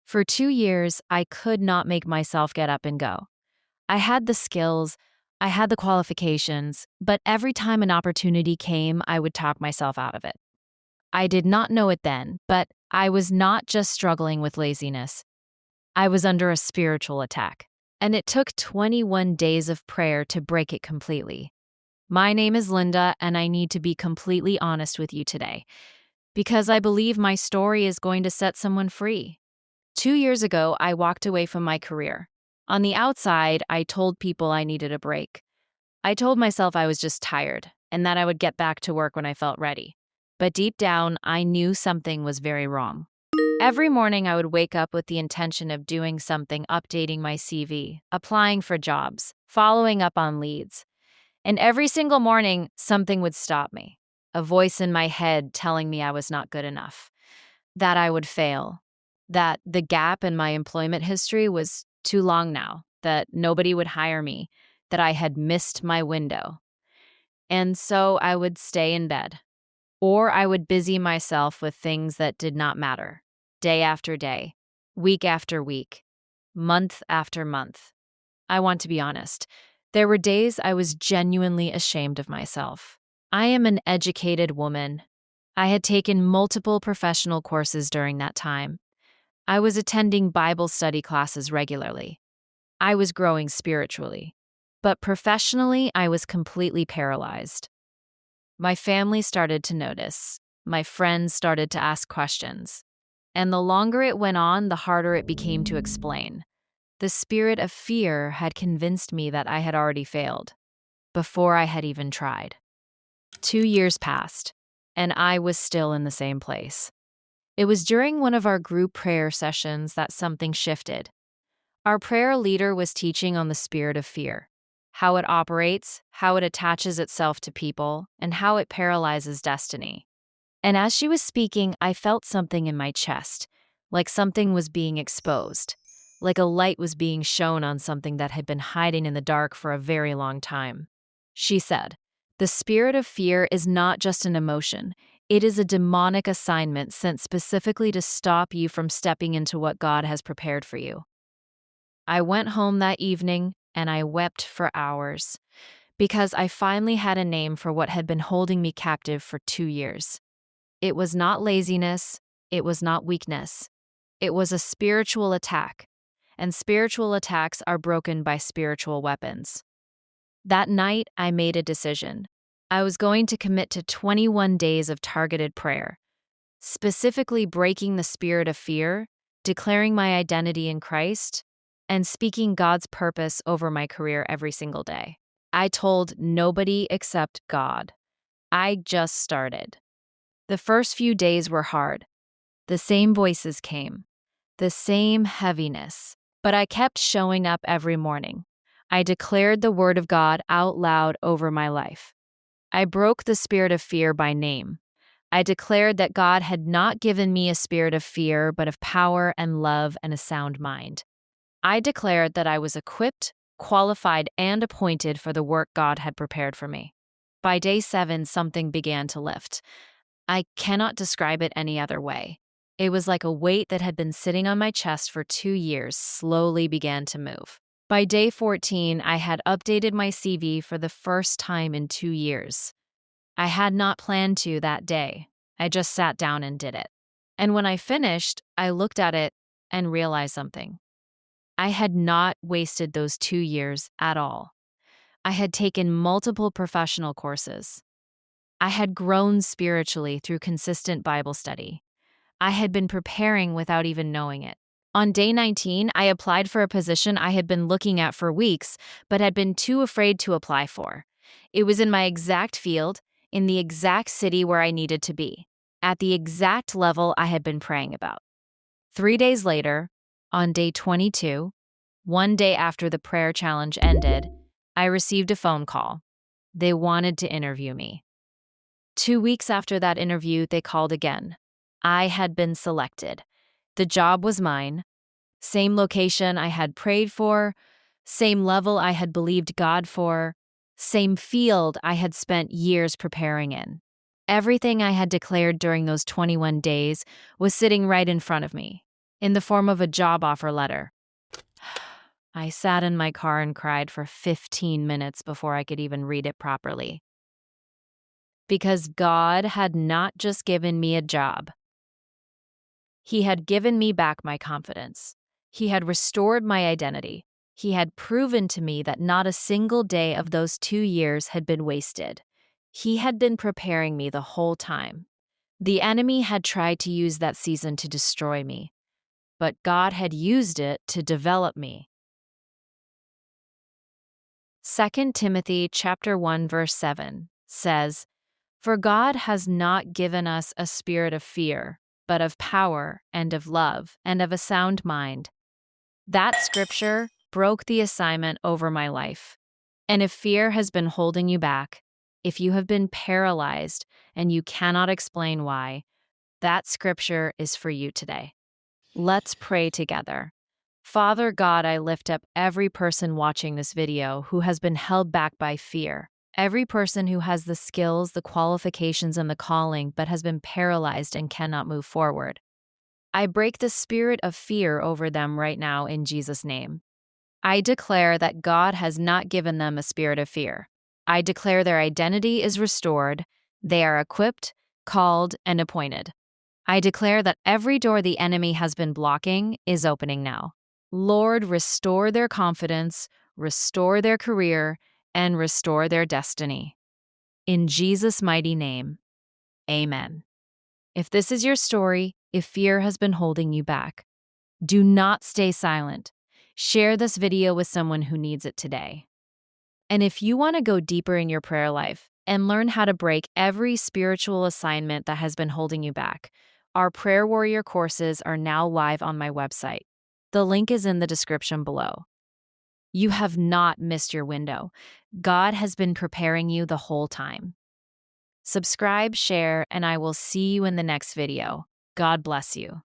For 2 years, I could not make myself get up and go. I had the skills, I had the qualifications, but every time an opportunity came, I would talk myself out of it. I did not know it then, but I was not just struggling with laziness. I was under a spiritual attack, and it took 21 days of prayer to break it completely. My name is Linda, and I need to be completely honest with you today, because I believe my story is going to set someone free. 2 years ago, I walked away from my career. On the outside, I told people I needed a break. I told myself I was just tired and that I would get back to work when I felt ready. But deep down, I knew something was very wrong. Every morning, I would wake up with the intention of doing something, updating my CV, applying for jobs, following up on leads. And every single morning, something would stop me. A voice in my head telling me I was not good enough, that I would fail, that the gap in my employment history was too long now, that nobody would hire me, that I had missed my window. And so I would stay in bed, or I would busy myself with things that did not matter, day after day, week after week, month after month. I want to be honest. There were days I was genuinely ashamed of myself. I am an educated woman. I had taken multiple professional courses during that time. I was attending Bible study classes regularly. I was growing spiritually. But professionally, I was completely paralyzed. My family started to notice. My friends started to ask questions. And the longer it went on, the harder it became to explain. The spirit of fear had convinced me that I had already failed, before I had even tried. 2 years passed, and I was still in the same place. It was during one of our group prayer sessions that something shifted. Our prayer leader was teaching on the spirit of fear, how it operates, how it attaches itself to people, and how it paralyzes destiny. And as she was speaking, I felt something in my chest, like something was being exposed, like a light was being shown on something that had been hiding in the dark for a very long time. She said, "The spirit of fear is not just an emotion. It is a demonic assignment sent specifically to stop you from stepping into what God has prepared for you." I went home that evening and I wept for hours because I finally had a name for what had been holding me captive for 2 years. It was not laziness, it was not weakness. It was a spiritual attack, and spiritual attacks are broken by spiritual weapons. That night, I made a decision. I was going to commit to 21 days of targeted prayer, specifically breaking the spirit of fear, declaring my identity in Christ, and speaking God's purpose over my career every single day. I told nobody except God. I just started. The first few days were hard. The same voices came, the same heaviness, but I kept showing up every morning. I declared the word of God out loud over my life. I broke the spirit of fear by name. I declared that God had not given me a spirit of fear, but of power and love and a sound mind. I declared that I was equipped, qualified, and appointed for the work God had prepared for me. By day 7, something began to lift. I cannot describe it any other way. It was like a weight that had been sitting on my chest for 2 years slowly began to move. By day 14, I had updated my CV for the first time in 2 years. I had not planned to that day. I just sat down and did it. And when I finished, I looked at it and realized something. I had not wasted those 2 years at all. I had taken multiple professional courses. I had grown spiritually through consistent Bible study. I had been preparing without even knowing it. On day 19, I applied for a position I had been looking at for weeks, but had been too afraid to apply for. It was in my exact field, in the exact city where I needed to be, at the exact level I had been praying about. 3 days later, on day 22, one day after the prayer challenge ended, I received a phone call. They wanted to interview me. 2 weeks after that interview, they called again. I had been selected. The job was mine. Same location I had prayed for, same level I had believed God for, same field I had spent years preparing in. Everything I had declared during those 21 days was sitting right in front of me. in the form of a job offer letter. I sat in my car and cried for 15 minutes before I could even read it properly. Because God had not just given me a job, He had given me back my confidence. He had restored my identity. He had proven to me that not a single day of those 2 years had been wasted. He had been preparing me the whole time. The enemy had tried to use that season to destroy me, but God had used it to develop me. 2 Timothy chapter 1 verse 7 says, "For God has not given us a spirit of fear, but of power and of love and of a sound mind." That scripture broke the assignment over my life. And if fear has been holding you back, if you have been paralyzed and you cannot explain why, that scripture is for you today. Let's pray together. Father God, I lift up every person watching this video who has been held back by fear. Every person who has the skills, the qualifications, and the calling, but has been paralyzed and cannot move forward. I break the spirit of fear over them right now in Jesus' name. I declare that God has not given them a spirit of fear. I declare their identity is restored, they are equipped, called, and appointed. I declare that every door the enemy has been blocking is opening now. Lord, restore their confidence, restore their career, and restore their destiny. In Jesus' mighty name, amen. If this is your story, if fear has been holding you back, do not stay silent. Share this video with someone who needs it today. And if you want to go deeper in your prayer life and learn how to break every spiritual assignment that has been holding you back, our Prayer Warrior courses are now live on my website. The link is in the description below. You have not missed your window. God has been preparing you the whole time. Subscribe, share, and I will see you in the next video. God bless you.